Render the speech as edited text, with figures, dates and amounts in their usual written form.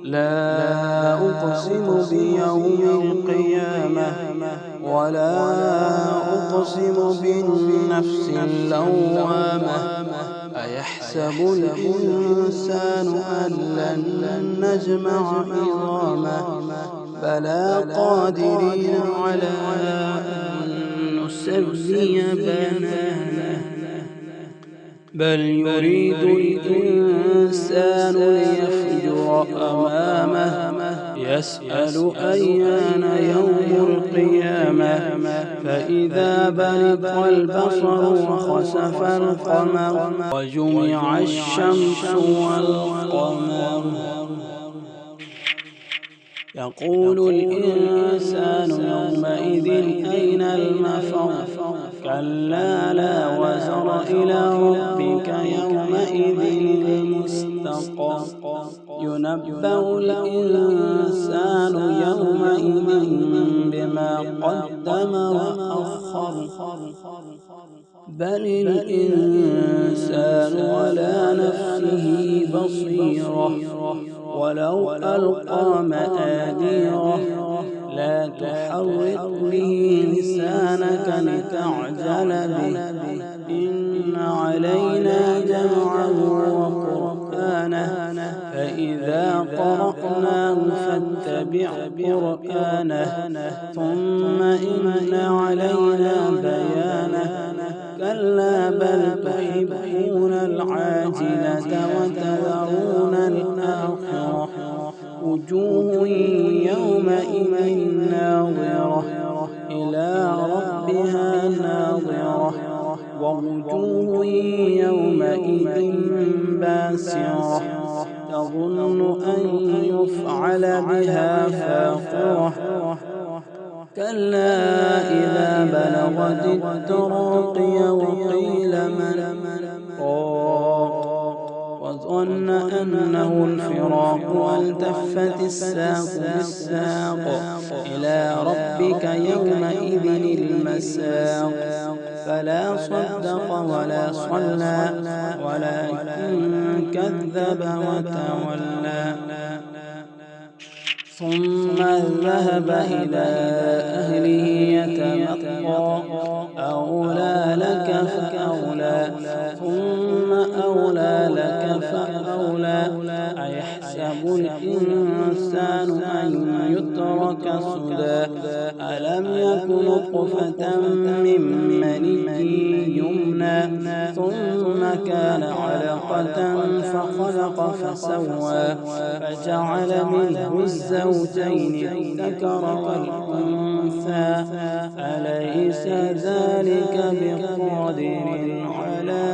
لا أقسم بيوم القيامة ولا أقسم بالنفس اللوامة أيحسب الإنسان أن لن نجمع عظامه بلى قادرين على أن نسوي بنانه بل يريد الإنسان ليفجر أمامه يسأل أيان يوم القيامة فإذا برق البصر وخسف القمر وجمع الشمس والقمر يقول الإنسان يومئذ أين المفر كلا لا وزر إلى ربك يومئذ المستقر ينبأ الإنسان يومئذ بما قدم وأخر بل الإنسان على نفسه بصيرة ولو ألقى مآذيره لا تحرك به لسانك لتعجل به إن علينا جمعه وقرآنه فإذا قرأناه فاتبع قرآنه ثم إن علينا بيانه كلا بل تحبون العاجلة وتذرون الآخرة وجوه يومئذ ناظرة إلى ربها ناظرة ووجوه يومئذ باسرة تظن أن يفعل بها فاقرة كلا إذا بلغت التراقي وقيل من راق وظن أنه الفراق والتفت الساق بالساق إلى ربك يومئذ المساق فلا صدق ولا صلى ولكن كذب وتولى ثم ذهب إلى أهله يتمطى أولى لك فأولى ثم أولى لك فأولى أيحسب الإنسان أن يترك سدى ألم يك نطفة من مني يمنى ثم كان علقة فخلق فسوى فجعل منه الزوجين الذكر والأنثى أليس ذلك بقادر على